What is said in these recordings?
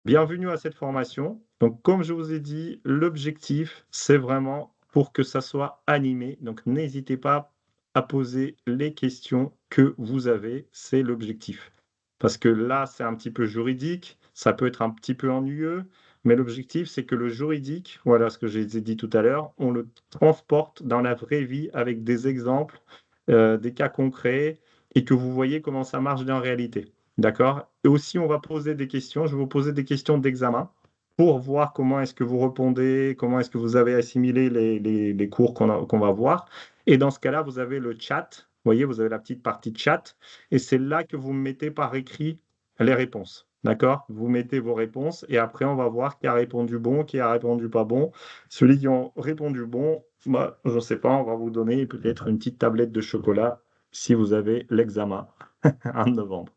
Bienvenue à cette formation. Donc, comme je vous ai dit, l'objectif, c'est vraiment pour que ça soit animé. Donc, n'hésitez pas à poser les questions que vous avez. C'est l'objectif. Parce que là, c'est un petit peu juridique, ça peut être un petit peu ennuyeux, mais l'objectif, c'est que le juridique, voilà ce que j'ai dit tout à l'heure, on le transporte dans la vraie vie avec des exemples, des cas concrets, et que vous voyez comment ça marche en réalité. D'accord? Et aussi, on va poser des questions. Je vais vous poser des questions d'examen pour voir comment est-ce que vous répondez, comment est-ce que vous avez assimilé les cours qu'on va voir. Et dans ce cas-là, vous avez le chat. Vous voyez, vous avez la petite partie de chat. Et c'est là que vous mettez par écrit les réponses. D'accord? Vous mettez vos réponses et après, on va voir qui a répondu bon, qui a répondu pas bon. Celui qui a répondu bon, bah, je ne sais pas, on va vous donner peut-être une petite tablette de chocolat si vous avez l'examen en novembre.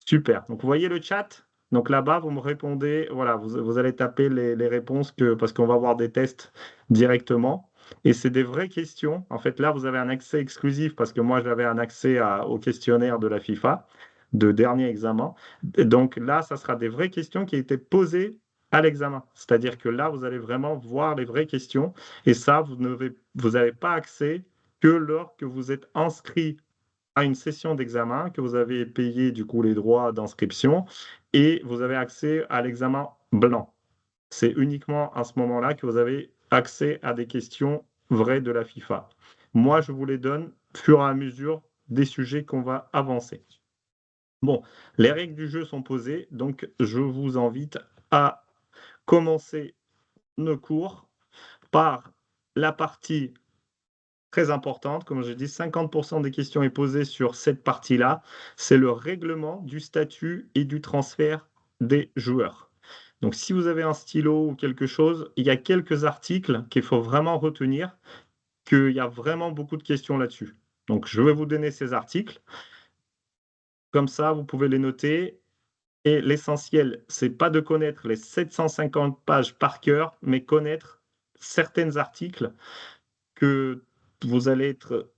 Super. Donc, vous voyez le chat? Donc là-bas, vous me répondez, voilà, vous allez taper les réponses parce qu'on va avoir des tests directement. Et c'est des vraies questions. En fait, là, vous avez un accès exclusif parce que moi, j'avais un accès au questionnaire de la FIFA de dernier examen. Et donc là, ça sera des vraies questions qui étaient posées à l'examen. C'est-à-dire que là, vous allez vraiment voir les vraies questions. Et ça, vous n'avez pas accès que lorsque vous êtes inscrit à une session d'examen, que vous avez payé du coup les droits d'inscription et vous avez accès à l'examen blanc. C'est uniquement à ce moment-là que vous avez accès à des questions vraies de la FIFA. Moi, je vous les donne au fur et à mesure des sujets qu'on va avancer. Bon, les règles du jeu sont posées, donc je vous invite à commencer nos cours par la partie très importante. Comme je dis, 50% des questions est posée sur cette partie-là. C'est le règlement du statut et du transfert des joueurs. Donc, si vous avez un stylo ou quelque chose, il y a quelques articles qu'il faut vraiment retenir, qu'il y a vraiment beaucoup de questions là-dessus. Donc, je vais vous donner ces articles. Comme ça, vous pouvez les noter. Et l'essentiel, c'est pas de connaître les 750 pages par cœur, mais connaître certains articles que vous allez être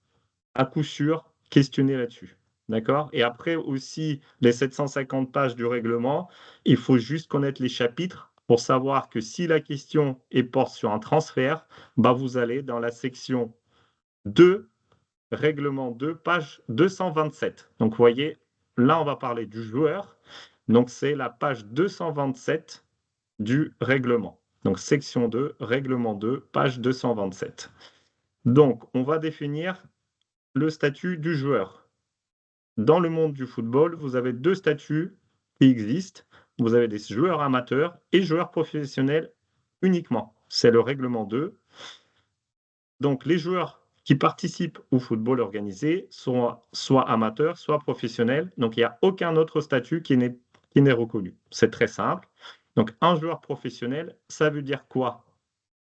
à coup sûr questionner là-dessus. D'accord? Et après aussi, les 750 pages du règlement, il faut juste connaître les chapitres pour savoir que si la question est porte sur un transfert, bah vous allez dans la section 2, règlement 2, page 227. Donc vous voyez, là on va parler du joueur. Donc c'est la page 227 du règlement. Donc section 2, règlement 2, page 227. Donc on va définir le statut du joueur. Dans le monde du football, vous avez deux statuts qui existent. Vous avez des joueurs amateurs et joueurs professionnels uniquement. C'est le règlement 2. Donc les joueurs qui participent au football organisé sont soit amateurs, soit professionnels. Donc il n'y a aucun autre statut qui n'est reconnu. C'est très simple. Donc un joueur professionnel, ça veut dire quoi?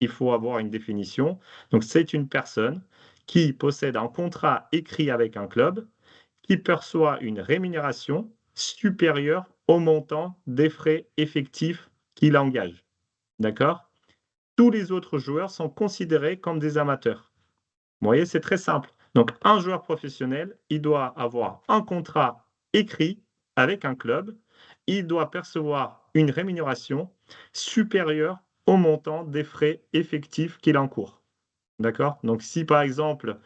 Il faut avoir une définition. Donc c'est une personne qui possède un contrat écrit avec un club, qui perçoit une rémunération supérieure au montant des frais effectifs qu'il engage. D'accord? Tous les autres joueurs sont considérés comme des amateurs. Vous voyez, c'est très simple. Donc, un joueur professionnel, il doit avoir un contrat écrit avec un club. Il doit percevoir une rémunération supérieure au montant des frais effectifs qu'il encourt. D'accord? Donc, si par exemple,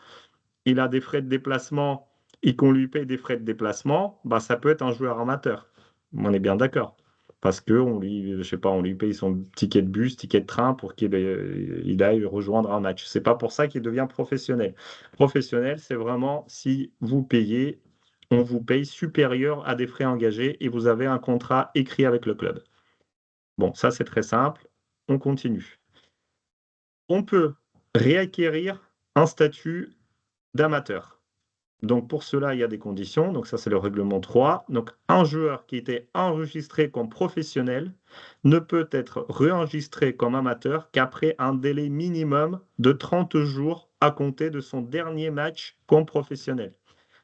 il a des frais de déplacement et qu'on lui paye des frais de déplacement, bah, ça peut être un joueur amateur. On est bien d'accord. Parce que je sais pas, on lui paye son ticket de bus, ticket de train pour il aille rejoindre un match. C'est pas pour ça qu'il devient professionnel. Professionnel, c'est vraiment si vous payez, on vous paye supérieur à des frais engagés et vous avez un contrat écrit avec le club. Bon, ça c'est très simple. On continue. On peut réacquérir un statut d'amateur. Donc pour cela, il y a des conditions. Donc ça, c'est le règlement 3. Donc un joueur qui était enregistré comme professionnel ne peut être réenregistré comme amateur qu'après un délai minimum de 30 jours à compter de son dernier match comme professionnel.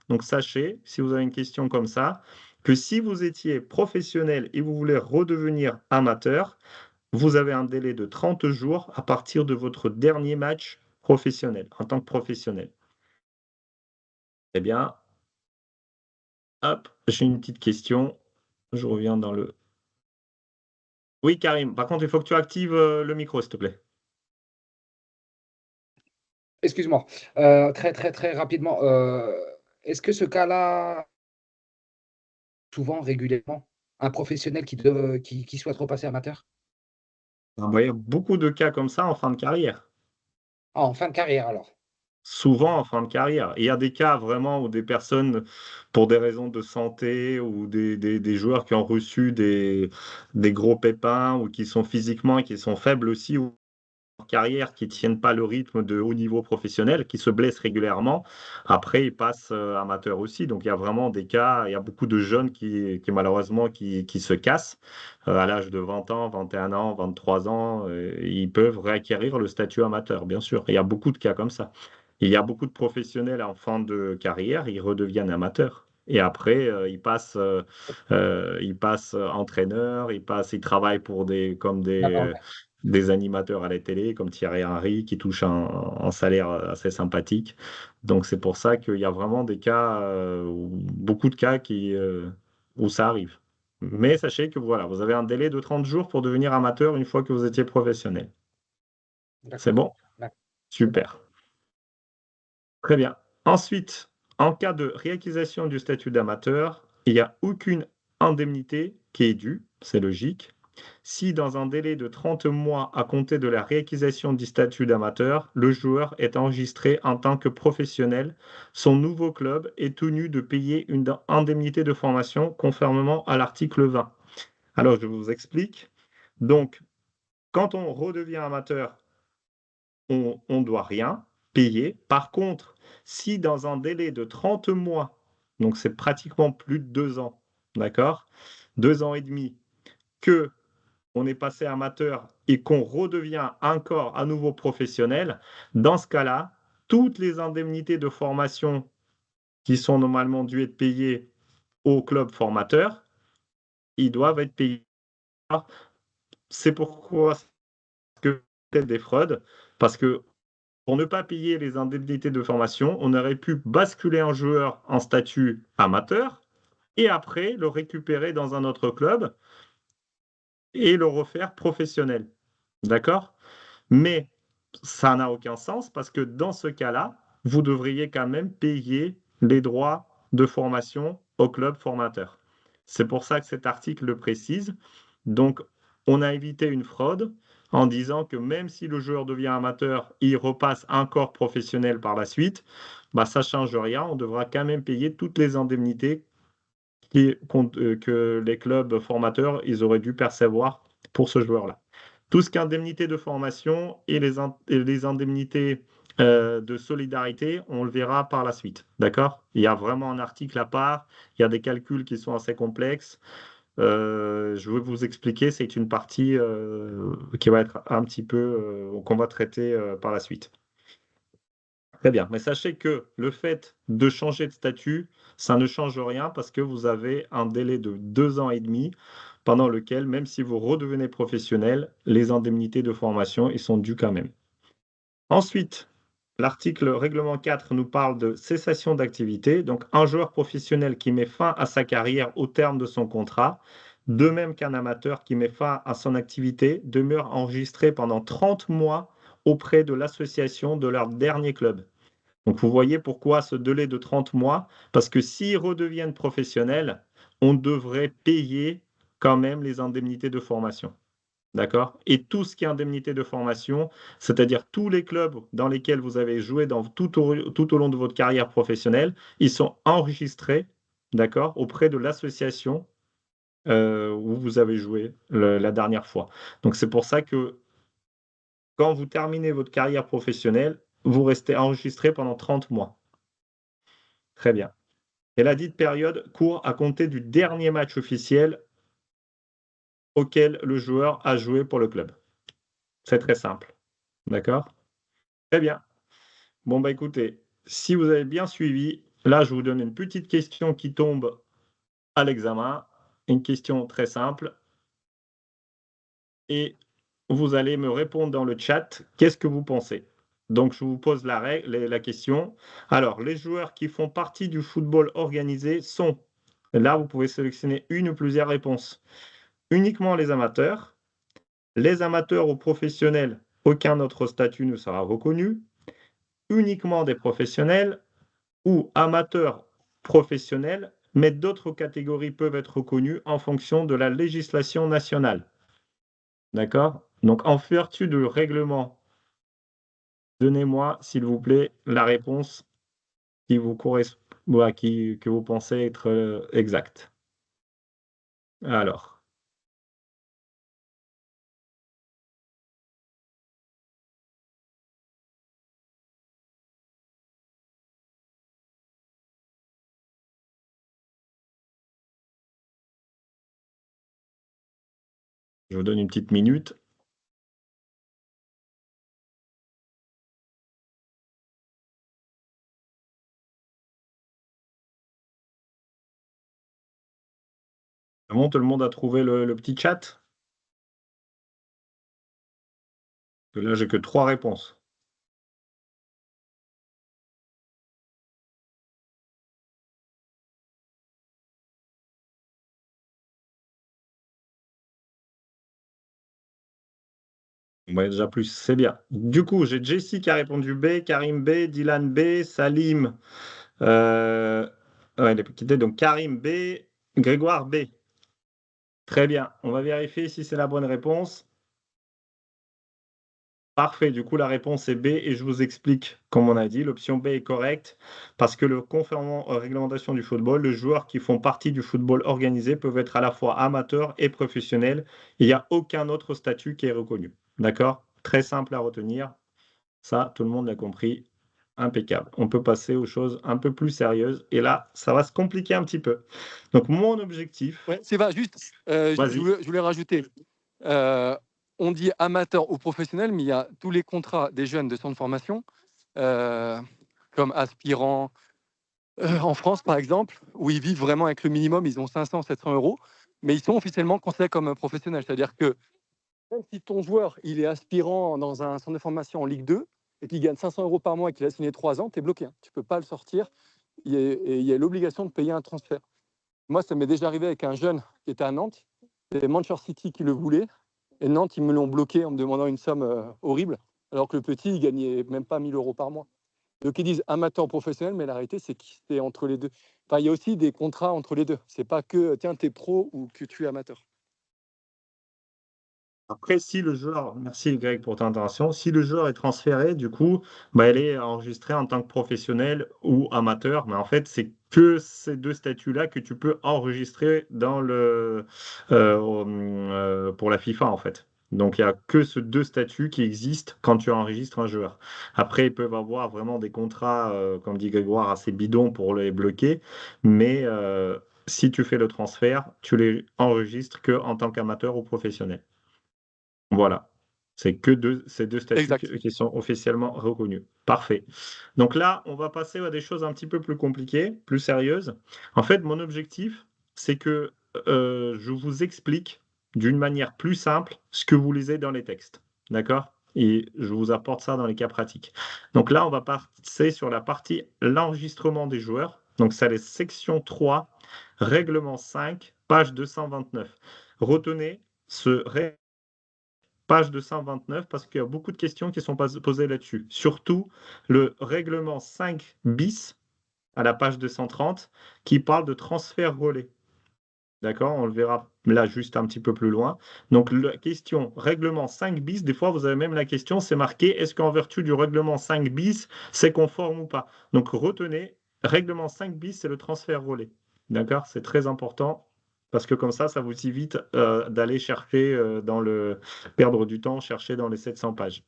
Donc sachez, si vous avez une question comme ça, que si vous étiez professionnel et vous voulez redevenir amateur, vous avez un délai de 30 jours à partir de votre dernier match professionnel, en tant que professionnel. Eh bien, hop, j'ai une petite question. Je reviens dans le Oui, Karim. Par contre, il faut que tu actives le micro, s'il te plaît. Excuse-moi. Très, très, très rapidement, est-ce que ce cas-là, souvent, régulièrement, un professionnel qui souhaite repasser amateur? Ah bah, il y a beaucoup de cas comme ça en fin de carrière. Ah, en fin de carrière alors? Souvent en fin de carrière. Il y a des cas vraiment où des personnes, pour des raisons de santé ou des joueurs qui ont reçu des gros pépins ou qui sont physiquement et qui sont faibles aussi, ou en carrière, qui tiennent pas le rythme de haut niveau professionnel, qui se blessent régulièrement. Après, ils passent amateurs aussi. Donc il y a vraiment des cas, il y a beaucoup de jeunes qui malheureusement qui se cassent à l'âge de 20 ans, 21 ans, 23 ans. Ils peuvent réacquérir le statut amateur, bien sûr. Il y a beaucoup de cas comme ça. Il y a beaucoup de professionnels en fin de carrière, ils redeviennent amateurs. Et après, ils passent entraîneurs, ils travaillent pour comme D'accord, OK. des animateurs à la télé, comme Thierry Henry, qui touchent un salaire assez sympathique. Donc c'est pour ça qu'il y a vraiment des cas, beaucoup de cas où ça arrive. Mais sachez que voilà, vous avez un délai de 30 jours pour devenir amateur une fois que vous étiez professionnel. C'est D'accord. bon? D'accord, c'est bon. Super. Très bien. Ensuite, en cas de réacquisition du statut d'amateur, il n'y a aucune indemnité qui est due, c'est logique. Si dans un délai de 30 mois à compter de la réacquisition du statut d'amateur, le joueur est enregistré en tant que professionnel, son nouveau club est tenu de payer une indemnité de formation conformément à l'article 20. Alors, je vous explique. Donc, quand on redevient amateur, on ne doit rien payer. Par contre, si dans un délai de 30 mois, donc c'est pratiquement plus de 2 ans, d'accord? 2 ans et demi, que on est passé amateur et qu'on redevient encore à nouveau professionnel, dans ce cas-là, toutes les indemnités de formation qui sont normalement dues être payées au club formateur, ils doivent être payés. C'est pourquoi que peut-être des fraudes, parce que pour ne pas payer les indemnités de formation, on aurait pu basculer un joueur en statut amateur et après le récupérer dans un autre club et le refaire professionnel. D'accord? Mais ça n'a aucun sens parce que dans ce cas-là, vous devriez quand même payer les droits de formation au club formateur. C'est pour ça que cet article le précise. Donc, on a évité une fraude en disant que même si le joueur devient amateur, il repasse encore professionnel par la suite, bah, ça ne change rien. On devra quand même payer toutes les indemnités que les clubs formateurs ils auraient dû percevoir pour ce joueur-là. Tout ce qui est indemnité de formation et les indemnités de solidarité, on le verra par la suite. D'accord? Il y a vraiment un article à part, il y a des calculs qui sont assez complexes. Je vais vous expliquer, c'est une partie qui va être un petit peu, qu'on va traiter par la suite. Très bien, mais sachez que le fait de changer de statut, ça ne change rien parce que vous avez un délai de 2 ans et demi pendant lequel, même si vous redevenez professionnel, les indemnités de formation, ils sont dus quand même. Ensuite, l'article règlement 4 nous parle de cessation d'activité. Donc, un joueur professionnel qui met fin à sa carrière au terme de son contrat, de même qu'un amateur qui met fin à son activité, demeure enregistré pendant 30 mois auprès de l'association de leur dernier club. Donc vous voyez pourquoi ce délai de 30 mois, parce que s'ils redeviennent professionnels, on devrait payer quand même les indemnités de formation. D'accord? Et tout ce qui est indemnité de formation, c'est-à-dire tous les clubs dans lesquels vous avez joué tout au long de votre carrière professionnelle, ils sont enregistrés, d'accord, auprès de l'association où vous avez joué la dernière fois. Donc c'est pour ça que quand vous terminez votre carrière professionnelle, vous restez enregistré pendant 30 mois. Très bien. Et la dite période court à compter du dernier match officiel auquel le joueur a joué pour le club. C'est très simple. D'accord? Très bien. Bon, bah écoutez, si vous avez bien suivi, là, je vous donne une petite question qui tombe à l'examen. Une question très simple. Et vous allez me répondre dans le chat, qu'est-ce que vous pensez? Donc, je vous pose la question. Alors, les joueurs qui font partie du football organisé sont, là, vous pouvez sélectionner une ou plusieurs réponses. Uniquement les amateurs, Les amateurs ou professionnels, aucun autre statut ne sera reconnu. Uniquement des professionnels ou amateurs professionnels, mais d'autres catégories peuvent être reconnues en fonction de la législation nationale. D'accord? Donc, en vertu du règlement, donnez-moi, s'il vous plaît, la réponse qui vous correspond, que vous pensez être exacte. Alors, je vous donne une petite minute. C'est bon, tout le monde a trouvé le petit chat? Parce que là, j'ai que 3 réponses. Ouais, déjà plus, c'est bien. Du coup, j'ai Jessie qui a répondu B, Karim B, Dylan B, Salim, ouais, il est quitté, donc Karim B, Grégoire B. Très bien, on va vérifier si c'est la bonne réponse. Parfait, du coup la réponse est B et je vous explique, comme on a dit, l'option B est correcte parce que conformément aux réglementations du football, les joueurs qui font partie du football organisé peuvent être à la fois amateurs et professionnels. Il n'y a aucun autre statut qui est reconnu. D'accord? Très simple à retenir. Ça, tout le monde l'a compris. Impeccable. On peut passer aux choses un peu plus sérieuses et là, ça va se compliquer un petit peu. Donc mon objectif, Ouais, c'est pas juste, je vas-y. voulais rajouter, on dit amateur ou professionnel, mais il y a tous les contrats des jeunes de centre de formation, comme aspirants, en France par exemple, où ils vivent vraiment avec le minimum, ils ont 500-700 €, mais ils sont officiellement considérés comme professionnels. C'est-à-dire que même si ton joueur, il est aspirant dans un centre de formation en Ligue 2 et qu'il gagne 500 € par mois et qu'il a signé 3 ans, tu es bloqué, hein. Tu peux pas le sortir. Il y a l'obligation de payer un transfert. Moi, ça m'est déjà arrivé avec un jeune qui était à Nantes. C'est Manchester City qui le voulait. Et Nantes, ils me l'ont bloqué en me demandant une somme horrible, alors que le petit, il gagnait même pas 1 000 € par mois. Donc, ils disent amateur professionnel, mais la réalité, c'est que c'est entre les deux. Enfin, il y a aussi des contrats entre les deux. C'est pas que, tiens, tu es pro ou que tu es amateur. Après, si le joueur, merci Greg pour ton intervention, si le joueur est transféré, du coup, bah, elle est enregistrée en tant que professionnel ou amateur, mais en fait, c'est que ces deux statuts-là que tu peux enregistrer dans pour la FIFA, en fait. Donc, il n'y a que ces deux statuts qui existent quand tu enregistres un joueur. Après, ils peuvent avoir vraiment des contrats, comme dit Grégoire, assez bidons pour les bloquer, mais si tu fais le transfert, tu les enregistres que en tant qu'amateur ou professionnel. Voilà. C'est que ces deux statuts Exact. qui sont officiellement reconnus. Parfait. Donc là, on va passer à des choses un petit peu plus compliquées, plus sérieuses. En fait, mon objectif, c'est que je vous explique d'une manière plus simple ce que vous lisez dans les textes. D'accord? Et je vous apporte ça dans les cas pratiques. Donc là, on va passer sur la partie l'enregistrement des joueurs. Donc, c'est la section 3, règlement 5, page 229. Retenez ce page 229 parce qu'il y a beaucoup de questions qui sont posées là-dessus. Surtout le règlement 5 bis à la page 230 qui parle de transfert relais. D'accord? On le verra là juste un petit peu plus loin. Donc, la question règlement 5 bis, des fois vous avez même la question, c'est marqué est-ce qu'en vertu du règlement 5 bis, c'est conforme ou pas? Donc, retenez, règlement 5 bis, c'est le transfert relais. D'accord? C'est très important parce que comme ça vous évite d'aller chercher perdre du temps, chercher dans les 700 pages.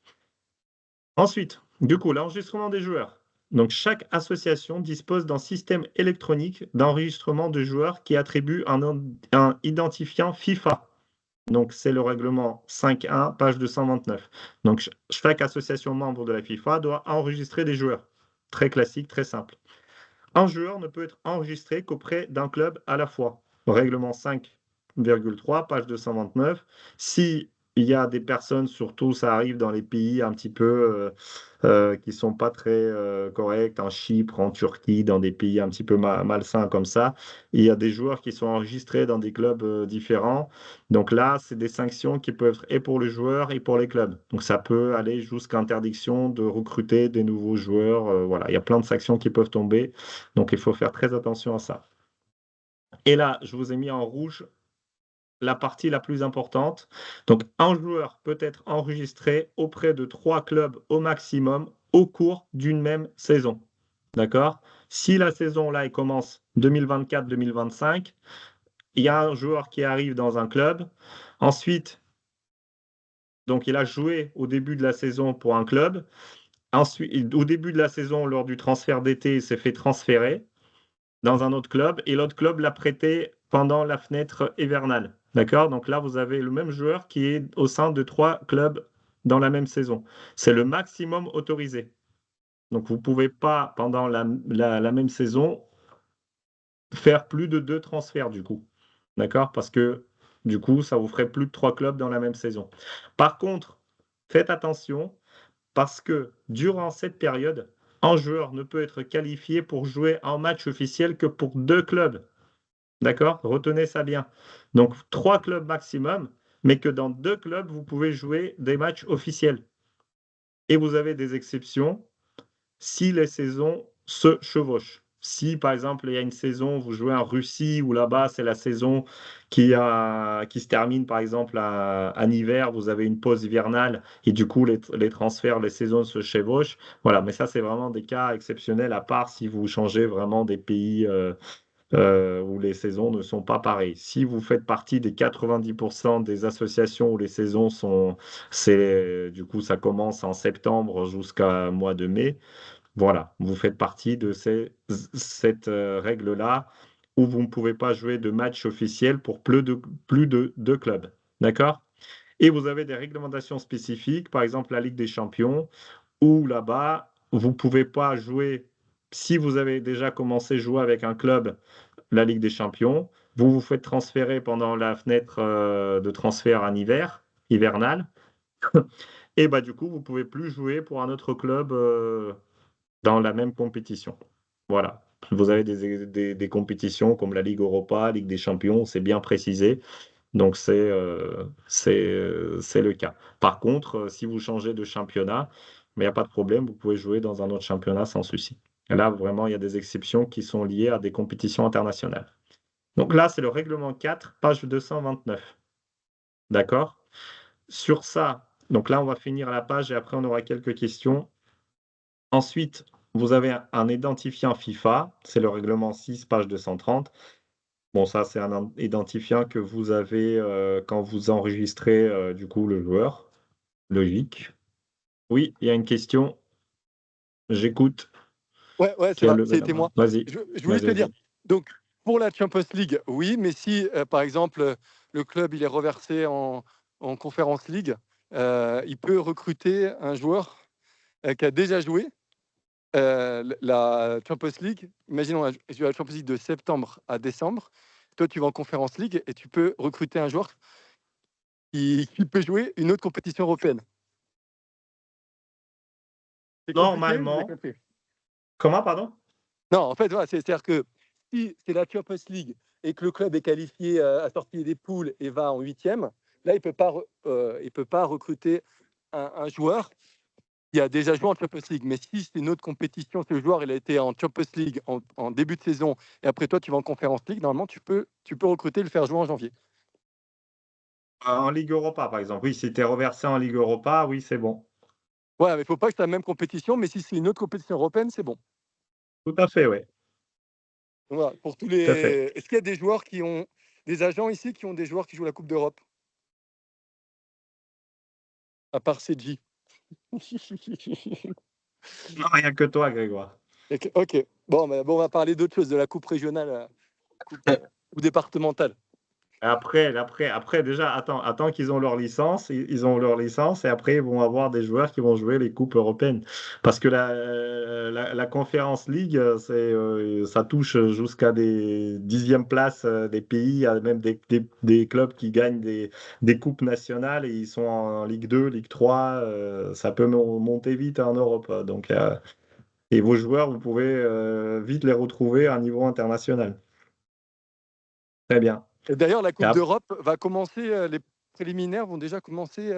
Ensuite, du coup, l'enregistrement des joueurs. Donc, chaque association dispose d'un système électronique d'enregistrement de joueurs qui attribue un identifiant FIFA. Donc, c'est le règlement 5.1, page 229. Donc, chaque association membre de la FIFA doit enregistrer des joueurs. Très classique, très simple. Un joueur ne peut être enregistré qu'auprès d'un club à la fois. Règlement 5,3, page 229. Si il y a des personnes, surtout ça arrive dans les pays un petit peu qui sont pas très corrects, en Chypre, en Turquie, dans des pays un petit peu malsains comme ça. Il y a des joueurs qui sont enregistrés dans des clubs différents. Donc là, c'est des sanctions qui peuvent être et pour le joueur et pour les clubs. Donc ça peut aller jusqu'à interdiction de recruter des nouveaux joueurs. Voilà, il y a plein de sanctions qui peuvent tomber. Donc il faut faire très attention à ça. Et là, je vous ai mis en rouge la partie la plus importante. Donc, un joueur peut être enregistré auprès de 3 clubs au maximum au cours d'une même saison. D'accord? Si la saison là, elle commence 2024-2025, il y a un joueur qui arrive dans un club. Ensuite, donc il a joué au début de la saison pour un club. Ensuite, au début de la saison, lors du transfert d'été, il s'est fait transférer dans un autre club et l'autre club l'a prêté pendant la fenêtre hivernale. D'accord? Donc là, vous avez le même joueur qui est au sein de 3 clubs dans la même saison. C'est le maximum autorisé. Donc vous ne pouvez pas, pendant la même saison, faire plus de 2 transferts du coup. D'accord? Parce que du coup, ça vous ferait plus de 3 clubs dans la même saison. Par contre, faites attention parce que durant cette période, un joueur ne peut être qualifié pour jouer en match officiel que pour 2 clubs. D'accord? Retenez ça bien. Donc, 3 clubs maximum, mais que dans 2 clubs, vous pouvez jouer des matchs officiels. Et vous avez des exceptions si les saisons se chevauchent. Si, par exemple, il y a une saison, vous jouez en Russie, ou là-bas, c'est la saison qui se termine, par exemple, en hiver, vous avez une pause hivernale, et du coup, les transferts, les saisons se chevauchent. Voilà, mais ça, c'est vraiment des cas exceptionnels, à part si vous changez vraiment des pays où les saisons ne sont pas pareilles. Si vous faites partie des 90% des associations où les saisons sont, du coup, ça commence en septembre jusqu'à mois de mai, voilà, vous faites partie de cette règle-là où vous ne pouvez pas jouer de match officiel pour plus de 2 clubs. D'accord? Et vous avez des réglementations spécifiques, par exemple la Ligue des Champions, où là-bas, vous ne pouvez pas jouer, si vous avez déjà commencé à jouer avec un club la Ligue des Champions. Vous vous faites transférer pendant la fenêtre de transfert en hivernal. Et bah, du coup, vous ne pouvez plus jouer pour un autre club dans la même compétition. Voilà. Vous avez des compétitions comme la Ligue Europa, Ligue des Champions, c'est bien précisé. Donc, c'est le cas. Par contre, si vous changez de championnat, il n'y a pas de problème, vous pouvez jouer dans un autre championnat sans souci. Et là, vraiment, il y a des exceptions qui sont liées à des compétitions internationales. Donc là, c'est le règlement 4, page 229. D'accord? Sur ça, donc là, on va finir la page et après, on aura quelques questions. Ensuite, vous avez un identifiant FIFA, c'est le règlement 6, page 230. Bon, ça, c'est un identifiant que vous avez quand vous enregistrez du coup le joueur. Logique. Oui, il y a une question. J'écoute. Ouais, Qui a levé la c'était main? moi. Vas-y, Je voulais te dire, vas-y. donc, pour la Champions League, oui, mais si, par exemple, le club il est reversé en Conference League, il peut recruter un joueur qui a déjà joué la Champions League. Imaginons la Champions League de septembre à décembre. Toi, tu vas en Conference League et tu peux recruter un joueur qui peut jouer une autre compétition européenne. C'est compliqué, vous avez Normalement, compris? comment, pardon? Non, en fait, voilà, c'est-à-dire que si c'est la Champions League et que le club est qualifié à sortir des poules et va en huitième, là, il peut pas recruter un joueur qui a déjà joué en Champions League. Mais si c'est une autre compétition, ce joueur il a été en Champions League en début de saison et après toi, tu vas en Conference League, normalement, tu peux recruter et le faire jouer en janvier. En Ligue Europa, par exemple. Oui, si tu es reversé en Ligue Europa, oui, c'est bon. Ouais, mais il ne faut pas que c'est la même compétition, mais si c'est une autre compétition européenne, c'est bon. Tout à fait, oui. Donc voilà, pour tous Tout à fait. les. Est-ce qu'il y a des joueurs qui ont des agents ici qui ont des joueurs qui jouent la Coupe d'Europe? À part CG. Non, rien que toi, Grégoire. Ok. Bon, on va parler d'autre chose, de la coupe régionale, coupe, ou départementale. Après, déjà, attends qu'ils ont leur licence. Ils ont leur licence et après, ils vont avoir des joueurs qui vont jouer les coupes européennes. Parce que la Conference League, ça touche jusqu'à des 10e places des pays, il y a même des clubs qui gagnent des coupes nationales et ils sont en Ligue 2, Ligue 3. Ça peut monter vite en Europe. Donc, et vos joueurs, vous pouvez vite les retrouver à un niveau international. Très bien. Et d'ailleurs, la Et Coupe d'Europe va commencer, les préliminaires vont déjà commencer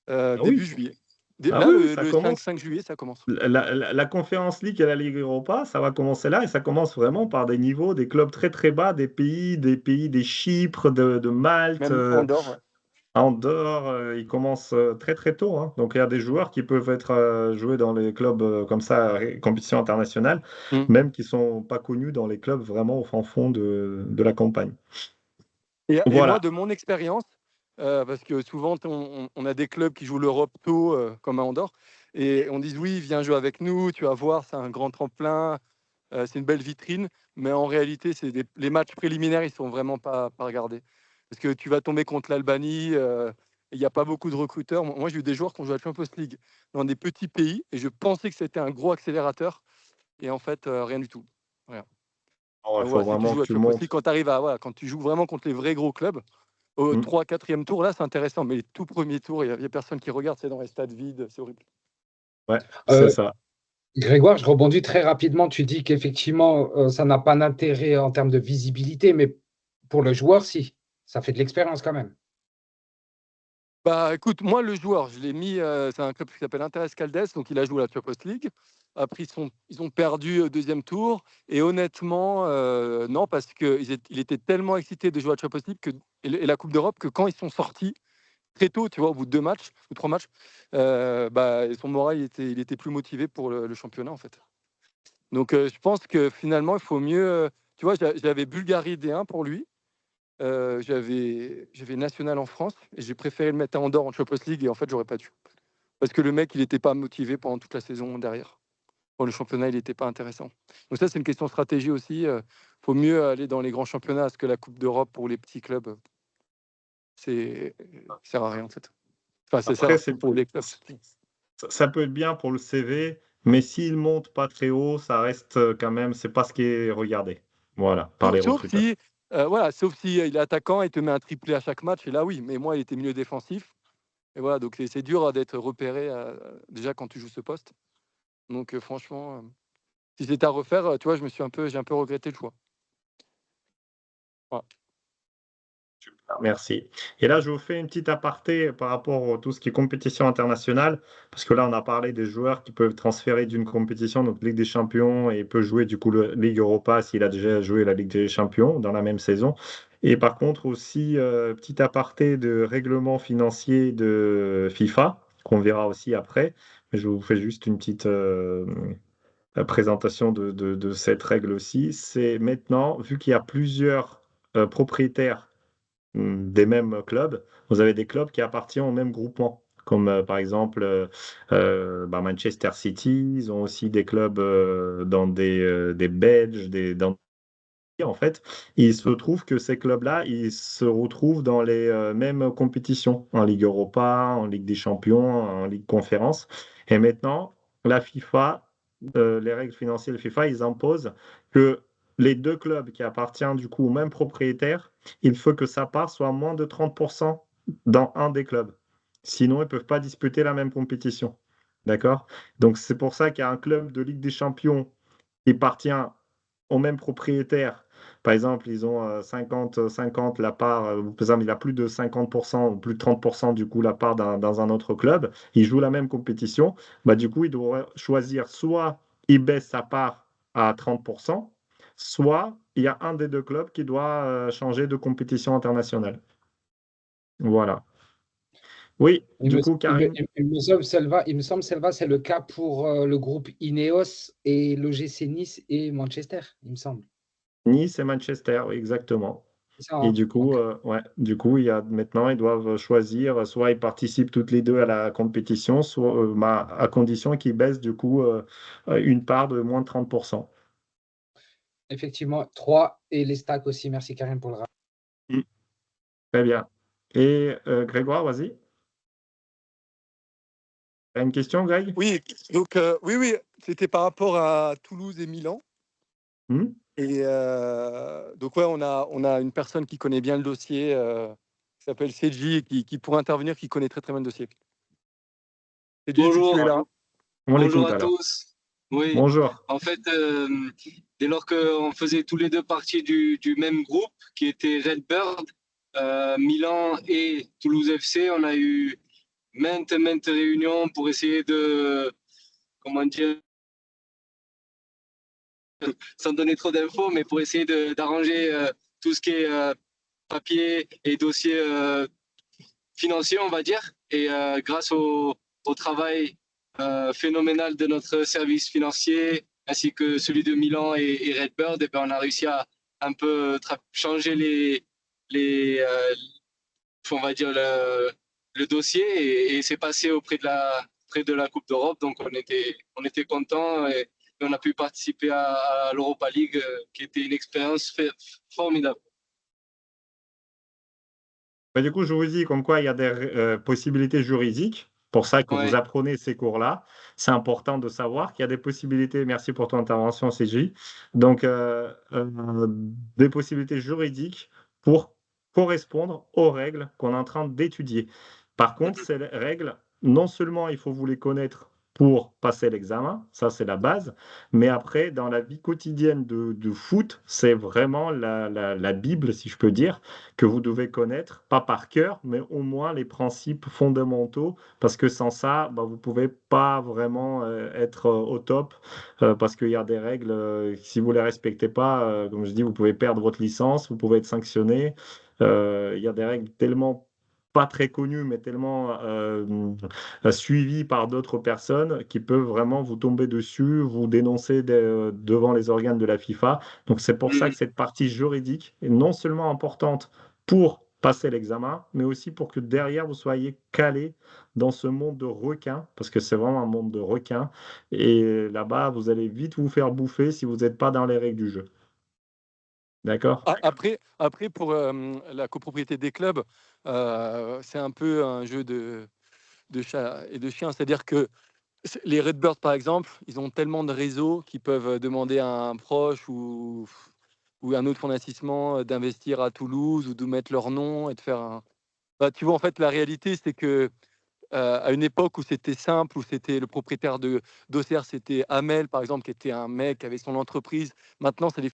début oui. juillet. Ah Là, oui, oui, le, ça le commence. 5 juillet, ça commence. La Conference League et la Ligue Europa, ça va commencer là et ça commence vraiment par des niveaux, des clubs très très bas, des Chypre, de Malte, Même Andorre, ouais. Andorre, ils commencent très très tôt, hein. Donc il y a des joueurs qui peuvent être joués dans les clubs comme ça, compétition internationale, Mm. même qui sont pas connus dans les clubs vraiment au fin fond de la campagne. Et moi, Voilà. de mon expérience, parce que souvent, on a des clubs qui jouent l'Europe tôt, comme à Andorre, et on dit oui, viens jouer avec nous, tu vas voir, c'est un grand tremplin, c'est une belle vitrine, mais en réalité, les matchs préliminaires, ils sont vraiment pas regardés. Parce que tu vas tomber contre l'Albanie, il n'y a pas beaucoup de recruteurs. Moi, j'ai eu des joueurs qui ont joué à la Champions League dans des petits pays, et je pensais que c'était un gros accélérateur, et en fait, rien du tout. Rien. Alors, il Donc faut voilà, si tu vraiment joues que à tu Champions League, montes. quand tu joues vraiment contre les vrais gros clubs, au Mm. 3, 4e tour, là, c'est intéressant. Mais les tout premiers tours, il n'y a personne qui regarde, c'est dans les stades vides, c'est horrible. Ouais, c'est Euh, ça. Grégoire, je rebondis très rapidement. Tu dis qu'effectivement, ça n'a pas d'intérêt en termes de visibilité, mais pour le joueur, si. Ça fait de l'expérience quand même. Bah écoute, moi, le joueur, je l'ai mis, c'est un club qui s'appelle Interes Caldes, donc il a joué à la Champions League. Après, ils ont perdu au 2e tour. Et honnêtement, non, parce qu'il était tellement excité de jouer à la Champions League et la Coupe d'Europe que quand ils sont sortis, très tôt, tu vois, au bout de 2 matchs ou 3 matchs, son moral, il était plus motivé pour le championnat, en fait. Donc, je pense que finalement, il faut mieux. Tu vois, j'avais Bulgarie D1 pour lui. J'avais National en France et j'ai préféré le mettre à Andorre en Champions League et en fait, j'aurais pas dû. Parce que le mec, il n'était pas motivé pendant toute la saison derrière. Pour le championnat, il n'était pas intéressant. Donc, ça, c'est une question de stratégie aussi. Il faut mieux aller dans les grands championnats parce que la Coupe d'Europe pour les petits clubs, ça sert à rien en fait. Enfin, ça sert Après, à tout pour les clubs. ça peut être bien pour le CV, mais s'il monte pas très haut, ça reste quand même, c'est pas ce qui est regardé. Voilà, par les Sauf recruteurs. si, sauf si il est attaquant et te met un triplé à chaque match. Et là, oui. Mais moi, il était milieu défensif. Et voilà, donc c'est dur d'être repéré déjà quand tu joues ce poste. Donc franchement, si c'était à refaire, tu vois, j'ai un peu regretté le choix. Voilà. Merci. Et là, je vous fais une petite aparté par rapport à tout ce qui est compétition internationale, parce que là, on a parlé des joueurs qui peuvent transférer d'une compétition, donc Ligue des Champions, et peut jouer du coup la Ligue Europa s'il a déjà joué la Ligue des Champions dans la même saison. Et par contre aussi, petit aparté de règlement financier de FIFA, qu'on verra aussi après. Mais je vous fais juste une petite présentation de cette règle aussi. C'est maintenant, vu qu'il y a plusieurs propriétaires des mêmes clubs, vous avez des clubs qui appartiennent au même groupement, comme par exemple Manchester City, ils ont aussi des clubs dans des Belges, en fait. Il se trouve que ces clubs-là, ils se retrouvent dans les mêmes compétitions, en Ligue Europa, en Ligue des Champions, en Ligue Conférence. Et maintenant, la FIFA, les règles financières de FIFA, ils imposent que les deux clubs qui appartiennent du coup au même propriétaire, il faut que sa part soit moins de 30% dans un des clubs. Sinon, ils ne peuvent pas disputer la même compétition. D'accord? Donc, c'est pour ça qu'il y a un club de Ligue des Champions qui appartient au même propriétaire. Par exemple, ils ont 50-50 la part, par exemple, il a plus de 50% ou plus de 30% du coup la part dans un autre club, il joue la même compétition, bah, du coup, il doit choisir soit il baisse sa part à 30%, soit il y a un des deux clubs qui doit changer de compétition internationale. Voilà. Oui, Il du me, coup, il me- Karine, il me semble, Selva, c'est le cas pour le groupe Ineos et l'OGC Nice et Manchester, il me semble. Nice et Manchester, oui, exactement. C'est ça, Et hein? Ok. ouais, du coup, il y a, maintenant, ils doivent choisir, soit ils participent toutes les deux à la compétition, soit, à condition qu'ils baissent du coup une part de moins de 30%. Effectivement, 3 et les stacks aussi. Merci Karim pour le rappel. Mm. Très bien. Et Grégoire, vas-y. Tu as une question, Greg? Oui, donc oui, c'était par rapport à Toulouse et Milan. Hmm. Et donc ouais, on a une personne qui connaît bien le dossier, qui s'appelle Seji, et qui pourrait intervenir, qui connaît très très bien le dossier. Seji, si tu es Bonjour, là. On bonjour l'écoute à alors. tous. Oui, Bonjour. en fait, dès lors qu'on faisait tous les deux partie du même groupe, qui était Redbird, Milan et Toulouse FC, on a eu maintes réunions pour essayer de, comment dire, sans donner trop d'infos, mais pour essayer d'arranger tout ce qui est papier et dossier financier, on va dire. Et grâce au travail phénoménal de notre service financier, ainsi que celui de Milan et Redbird, et ben on a réussi à un peu changer on va dire le dossier et c'est passé auprès de la Coupe d'Europe. Donc on était contents et on a pu participer à l'Europa League, qui était une expérience formidable. Bah, du coup, je vous dis comme quoi il y a des possibilités juridiques. Pour ça que vous Ouais. apprenez ces cours-là. C'est important de savoir qu'il y a des possibilités. Merci pour ton intervention, CJ. Donc, des possibilités juridiques pour correspondre aux règles qu'on est en train d'étudier. Par contre, ces règles, non seulement il faut vous les connaître pour passer l'examen, ça c'est la base, mais après, dans la vie quotidienne de foot, c'est vraiment la Bible, si je peux dire, que vous devez connaître, pas par cœur, mais au moins les principes fondamentaux, parce que sans ça, bah, vous ne pouvez pas vraiment être au top, parce qu'il y a des règles, si vous ne les respectez pas, comme je dis, vous pouvez perdre votre licence, vous pouvez être sanctionné. Il y a des règles tellement pas très connues, mais tellement suivies par d'autres personnes qui peuvent vraiment vous tomber dessus, vous dénoncer devant les organes de la FIFA. Donc c'est pour ça que cette partie juridique est non seulement importante pour passer l'examen, mais aussi pour que derrière vous soyez calé dans ce monde de requins, parce que c'est vraiment un monde de requins. Et là-bas, vous allez vite vous faire bouffer si vous n'êtes pas dans les règles du jeu. D'accord? Après pour la copropriété des clubs, c'est un peu un jeu de chat et de chien. C'est-à-dire que les Redbirds, par exemple, ils ont tellement de réseaux qu'ils peuvent demander à un proche ou un autre fonds d'investissement d'investir à Toulouse ou de mettre leur nom et de faire un. Bah, tu vois, en fait, la réalité, c'est que à une époque où c'était simple, où c'était le propriétaire d'Auxerre, c'était Hamel, par exemple, qui était un mec qui avait son entreprise. Maintenant, c'est des